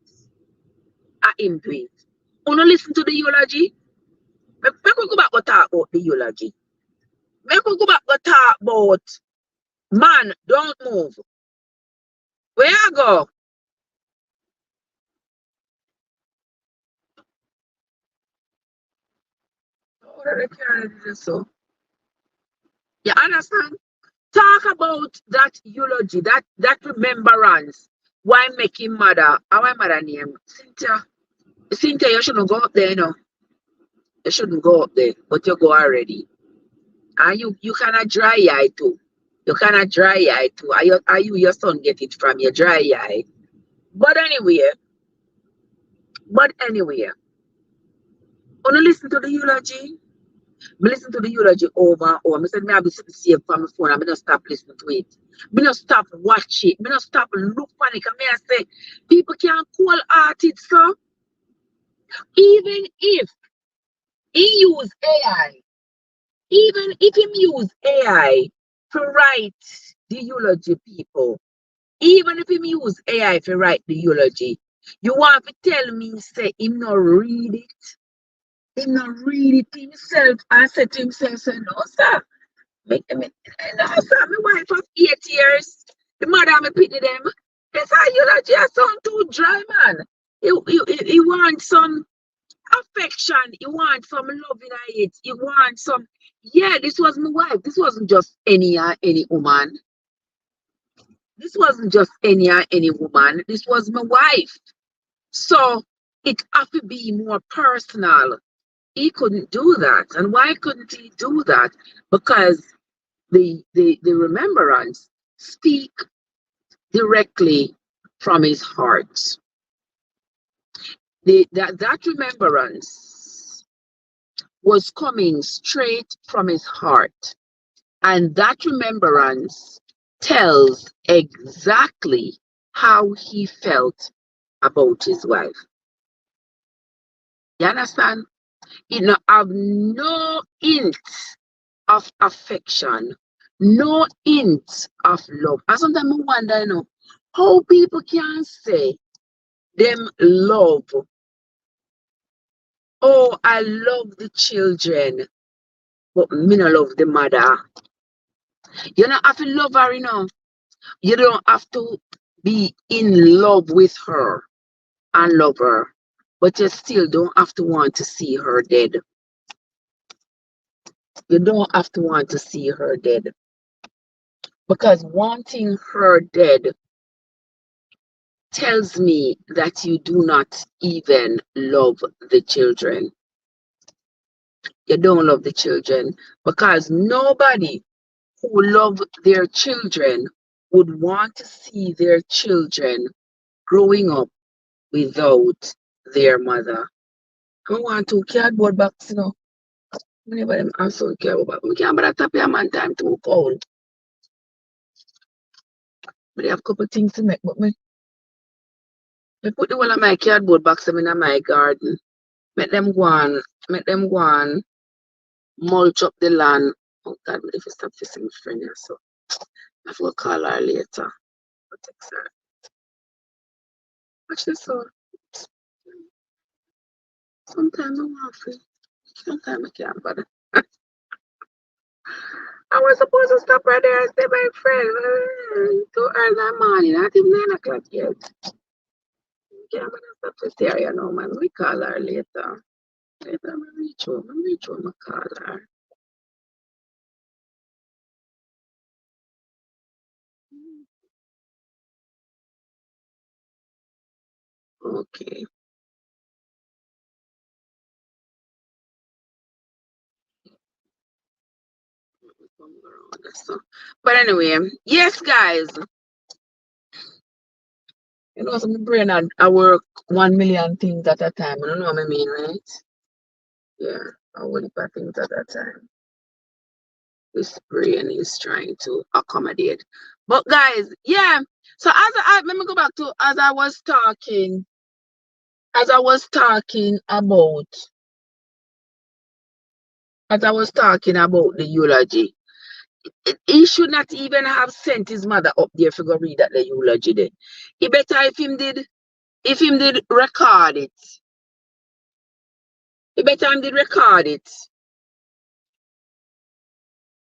I him do it. Wanna listen to the eulogy? Me go back and talk about the eulogy. Me go back and talk about man, don't move. Where I go? So you understand? Talk about that eulogy, that remembrance. Why make him mother? How my mother name? Cynthia. Cynthia, you shouldn't go up there, you know. You shouldn't go up there, but you go already. And you cannot dry eye too. You cannot dry eye too. Are you your son get it from your dry eye? But anyway, wanna listen to the eulogy? Me listen to the eulogy over and over. I said, me have to save from my phone and I don't stop listening to it. Me don't stop watch it. Me don't stop look for it. And me I say, people can't call artists, so even if he use AI, even if him use AI to write the eulogy, people, even if him use AI to write the eulogy, you want to tell me, say, him not read it? Him not read it himself and say to himself, say, no, sir. No, sir, my wife of 8 years. The mother me pity them. They say eulogy a sound too dry, man. He wants some affection. He wants some love in it. He wants some. Yeah, this was my wife. This wasn't just any woman. This wasn't just any woman. This was my wife. So it have to be more personal. He couldn't do that. And why couldn't he do that? Because the remembrance speak directly from his heart. That remembrance was coming straight from his heart. And that remembrance tells exactly how he felt about his wife. You understand? It not have no hint of affection, no hint of love. And sometimes I wonder, you know, how people can say them love. Oh, I love the children, but me not love the mother. You don't have to love her, you know. You don't have to be in love with her and love her, but you still don't have to want to see her dead. You don't have to want to see her dead. Because wanting her dead tells me that you do not even love the children. You don't love the children, because nobody who loves their children would want to see their children growing up without their mother. I want to cardboard box, you know. Whenever them also cardboard box, I can't bother tap your man time too cold. But I have a couple things to make, but I put the one of my cardboard box in my garden. Make them go on, mulch up the land. Oh God, if you stop fixing my friend here, so I have to call her later. I'll text her. Watch this out. Sometimes I want to, sometimes I can't bother. I was supposed to stop right there and say, my friend, 2 early in the morning, not even 9 o'clock yet. Can't bother stop to stay here, you know, man. We call her later. Later, I reach home, I call her. Okay. But anyway, yes, guys. You know, some brain I work 1 million things at a time. You know what I mean, right? Yeah, I work for things at a time. This brain is trying to accommodate. But guys, yeah. So let me go back to as I was talking about the eulogy. He should not even have sent his mother up there for go read at the eulogy then. He better if him did record it. He better him did record it.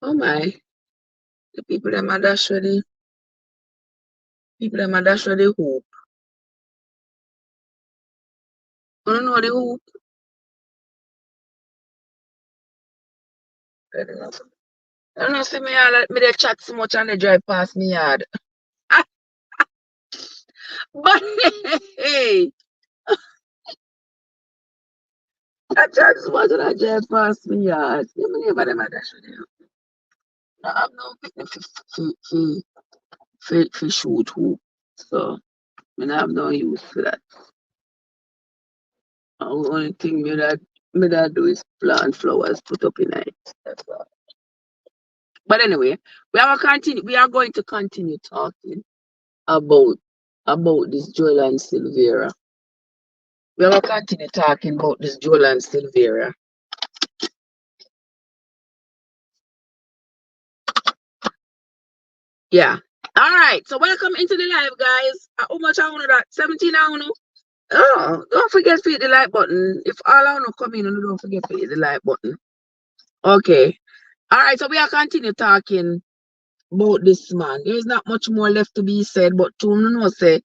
Oh my. The people them are dash ready. People them are dash ready hoop. I don't know the hoop. I don't know. I don't know, see me all me they chat so much and they drive past me yard. But hey, I chat so much and I drive past me yard. You mean never them are dash ready. I have no picnic for shoot hoop. So I have no use for that. The only thing me that do is plant flowers, put up in it. That's all. But anyway, we are going to continue talking about this Jolyan Silvera. We are going to continue talking about this Jolyan Silvera. Yeah. All right. So welcome into the live, guys. How much I want that? 17 I want. Oh, don't forget to hit the like button. If all I want to come in, don't forget to hit the like button. Okay. All right. So we are continue talking about this man. There is not much more left to be said, but to know say,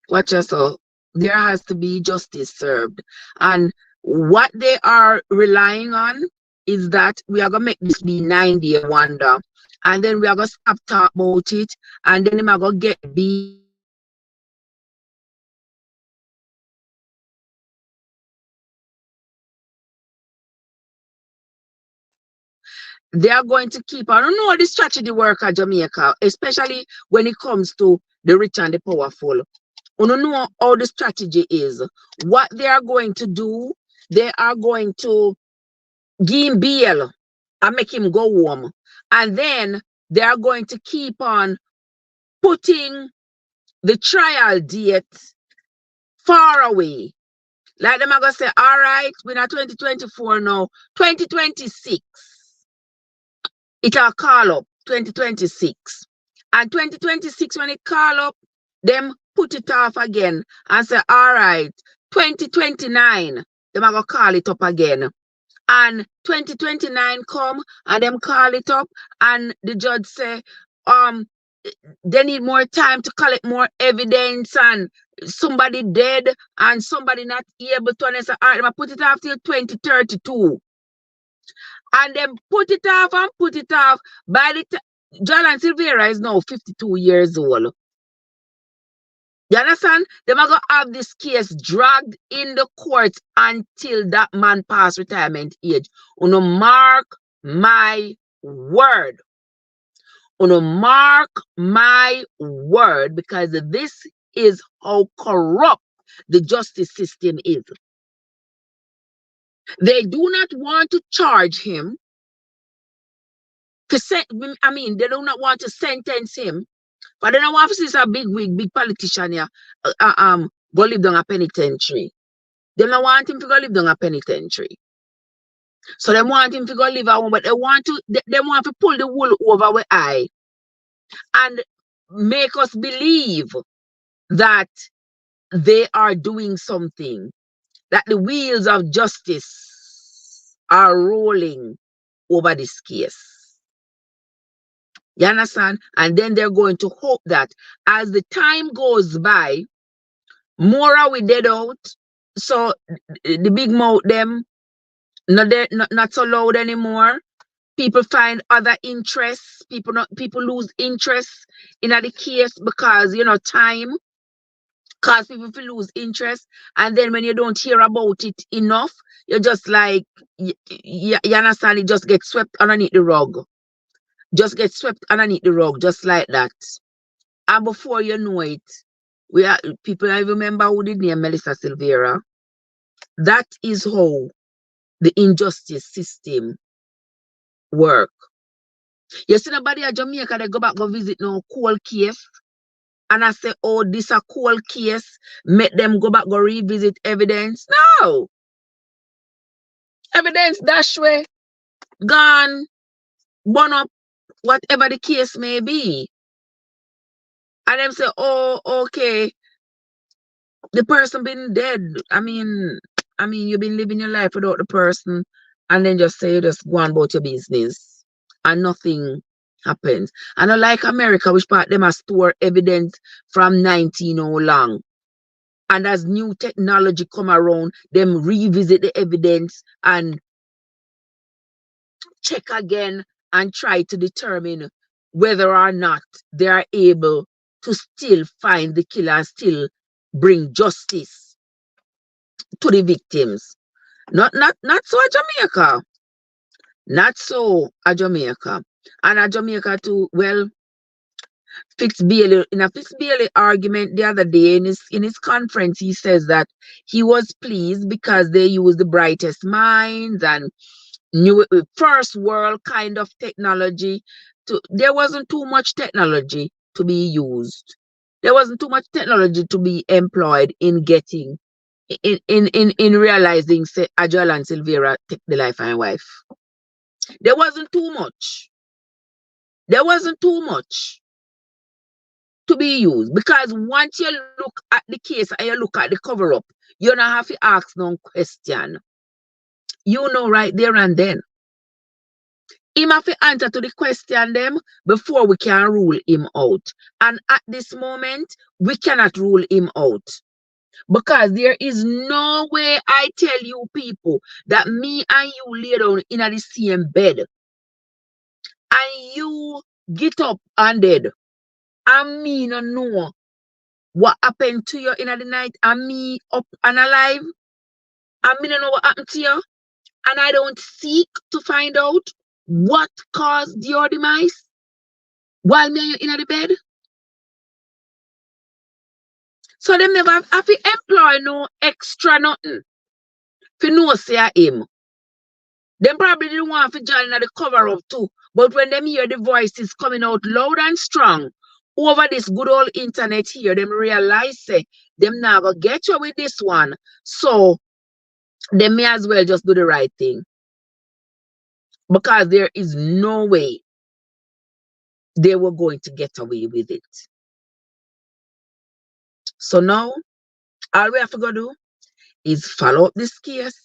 watch yourself. There has to be justice served. And what they are relying on is that we are gonna make this be 9-day wonder. And then we are gonna stop talk about it, and then we are gonna get be they are going to keep. I don't know the strategy work at Jamaica, especially when it comes to the rich and the powerful. I don't know how the strategy is. What they are going to do, they are going to give him bail and make him go home. And then they are going to keep on putting the trial date far away. Like them are going to say, all right, we're not 2024 now, 2026. It'll call up 2026. And 2026, when it call up, them put it off again and say, all right, 2029, them are going to call it up again. And 2029 come and them call it up and the judge say, they need more time to collect more evidence and somebody dead and somebody not able to answer. All right, them put it off till 2032. And then put it off and put it off. By the time Jolyan Silvera is now 52 years old. You understand? They're going to have this case dragged in the court until that man pass retirement age. Uno mark my word. Uno mark my word, because this is how corrupt the justice system is. They do not want to charge him. They do not want to sentence him. But they don't want to see a big politician here go live down a penitentiary. They don't want him to go live down a penitentiary. So they want him to go live at home, but they want to pull the wool over our eye and make us believe that they are doing something, that the wheels of justice are rolling over this case. You understand? And then they're going to hope that as the time goes by, more are we dead out. So the big mouth them Not so loud anymore. People find other interests. People lose interest in the case because time cause people to lose interest, and then when you don't hear about it enough, you're just like you understand, it just gets swept underneath the rug. Just get swept underneath the rug, just like that. And before you know it, we are people. I remember who did name Melissa Silvera. That is how the injustice system work. You see nobody at Jamaica, they go back go visit no cold case. And I say, oh, this a cold case. Make them go back go revisit evidence. No. Evidence dash way. Gone. Burn up. Whatever the case may be. And them say, oh, okay. The person been dead. I mean, you've been living your life without the person. And then just say, just go on about your business. And nothing happens. And unlike America, which part them a store evidence from 19 oh long. And as new technology come around, them revisit the evidence and check again and try to determine whether or not they are able to still find the killer, still bring justice to the victims. Not so at Jamaica. Not so at Jamaica. And at Jamaica too, well, in a Fitz Bailey argument the other day in his conference, he says that he was pleased because they used the brightest minds and new first world kind of technology. There wasn't too much technology to be used. There wasn't too much technology to be employed in getting in realizing say Jolyan Silvera take the life of my wife. There wasn't too much. There wasn't too much to be used, because once you look at the case and you look at the cover up, you don't have to ask no question. You know right there and then. Him have to answer to the question them before we can rule him out. And at this moment, we cannot rule him out. Because there is no way, I tell you people, that me and you lay down in the same bed and you get up and dead. And me no know what happened to you in the night, and me up and alive, and me don't know what happened to you, and I don't seek to find out what caused your demise while me and you in the bed. So them never have to employ no extra nothing for no say him. Them probably didn't want to join the cover up too, but when them hear the voices coming out loud and strong over this good old internet here, them realize say them now go get you with this one. So they may as well just do the right thing. Because there is no way they were going to get away with it. So now, all we have to go do is follow up this case,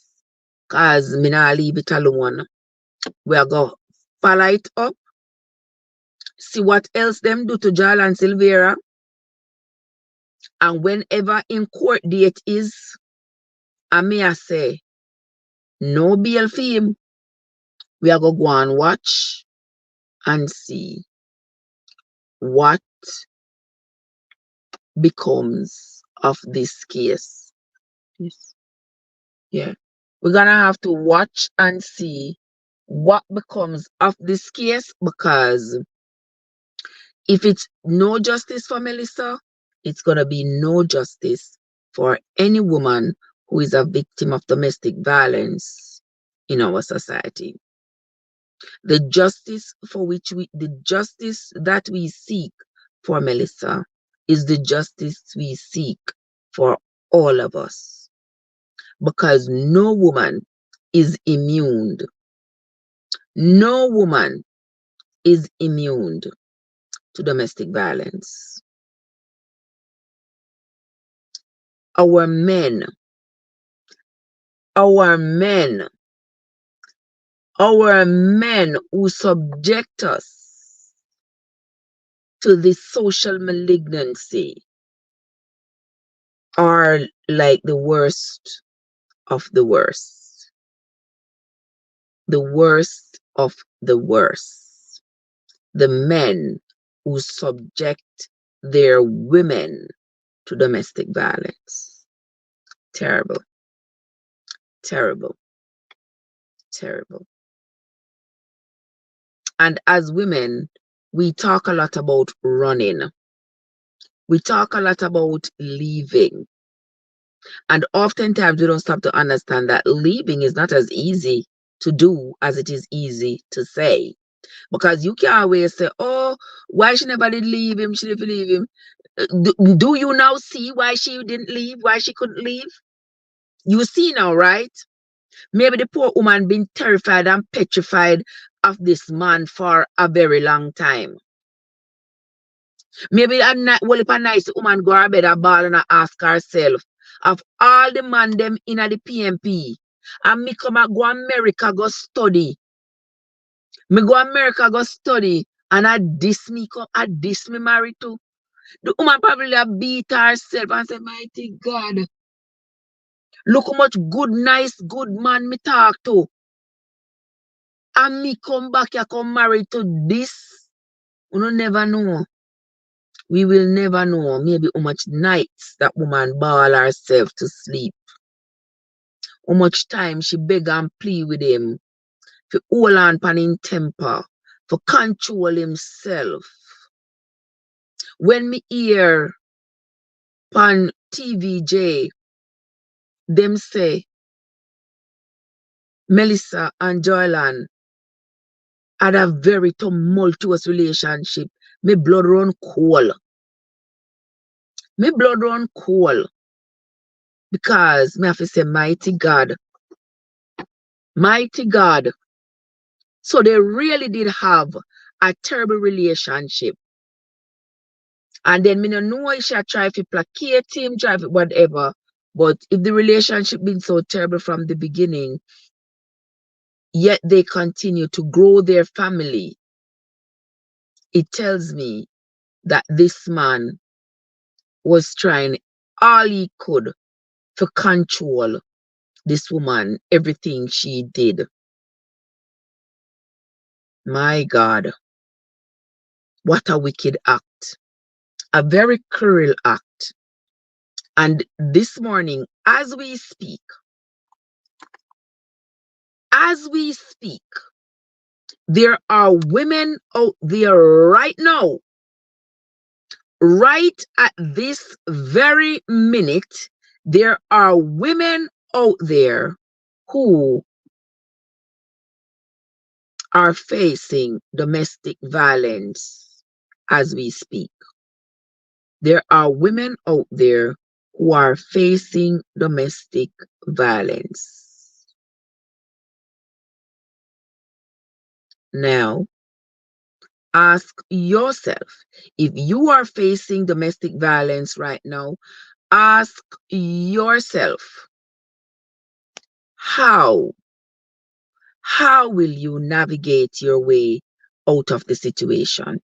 because me not leave it alone. We are going to follow it up, see what else them do to Jolyan Silvera, and whenever in court date is, I may say, no bail for him. We are going to go and watch and see what becomes of this case. Yes. Yeah. We're gonna have to watch and see what becomes of this case, because if it's no justice for Melissa, it's gonna be no justice for any woman who is a victim of domestic violence in our society. The justice that we seek for Melissa is the justice we seek for all of us, because no woman is immune. No woman is immune to domestic violence. Our men who subject us to this social malignancy are like the worst of the worst. the worst of the worst. The men who subject their women to domestic violence. Terrible, terrible, terrible. And as women, we talk a lot about running. We talk a lot about leaving. And oftentimes we don't stop to understand that leaving is not as easy to do as it is easy to say. Because you can't always say, oh, why she never did leave him, she didn't leave him. Do you now see why she didn't leave, why she couldn't leave? You see now, right? Maybe the poor woman been terrified and petrified of this man for a very long time. Maybe well, if a nice woman go to bed a ball and ask herself, of all the man them in the PMP, and me come and go America go study. Me go America go study, and I diss me married to. The woman probably have beat herself and say, mighty God, look how much good, nice, good man me talk to. And me come back here, come married to this. We will never know. We will never know maybe how much nights that woman bawl herself to sleep. How much time she beg and plead with him to hold on pan in temper, to control himself. When me hear pan TVJ, them say Melissa and Jolyan had a very tumultuous relationship. My blood run cold. My blood run cold. Because me have to say, mighty God. Mighty God. So they really did have a terrible relationship. And then me no know if she try to placate him, try to whatever. But if the relationship been so terrible from the beginning, yet they continue to grow their family, it tells me that this man was trying all he could to control this woman, everything she did. My God, what a wicked act. A very cruel act. And this morning, as we speak, there are women out there right now, right at this very minute, there are women out there who are facing domestic violence as we speak. There are women out there who are facing domestic violence. Now, ask yourself, if you are facing domestic violence right now, ask yourself, how will you navigate your way out of the situation?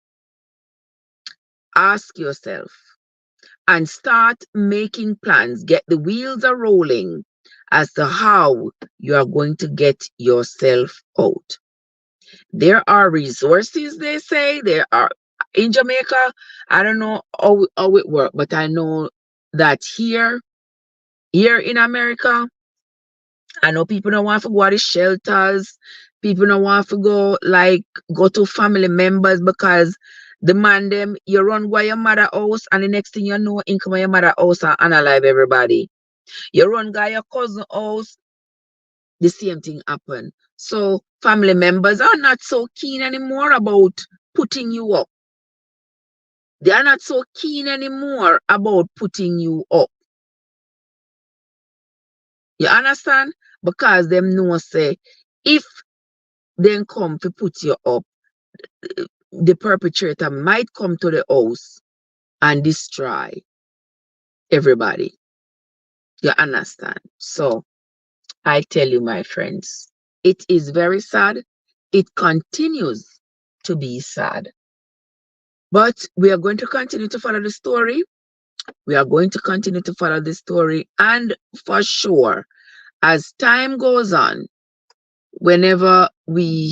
Ask yourself and start making plans. Get the wheels a rolling as to how you are going to get yourself out. There are resources, they say. There are in Jamaica. I don't know how it works, but I know that here in America, I know people don't want to go to the shelters. People don't want to go to family members because the man them, you run go your mother house and the next thing you know, in come your mother house and unalive everybody. You run go your cousin house, the same thing happen. So family members are not so keen anymore about putting you up. They are not so keen anymore about putting you up. You understand? Because them know say, if they come to put you up, the perpetrator might come to the house and destroy everybody. You understand? So I tell you, my friends, it is very sad. It continues to be sad. But we are going to continue to follow the story. We are going to continue to follow the story. And for sure, as time goes on, whenever we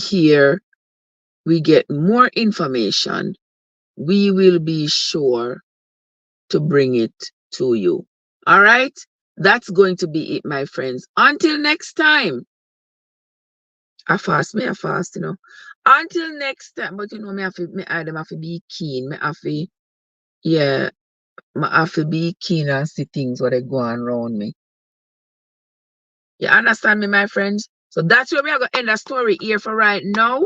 get more information, we will be sure to bring it to you. All right? That's going to be it, my friends. Until next time. I fast, you know. Until next time, but you know, me have to be keen. Me have to, yeah, me have to be keen and see things what they go on around me. You understand me, my friends? So that's where we are going to end the story here for right now.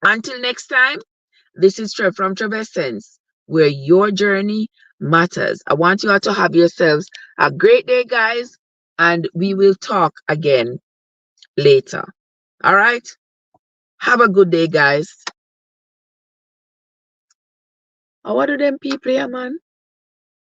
Until next time, this is Trev from Trevessence, where your journey matters. I want you all to have yourselves a great day, guys, and we will talk again later. All right? Have a good day, guys. Oh, what do them people here, man?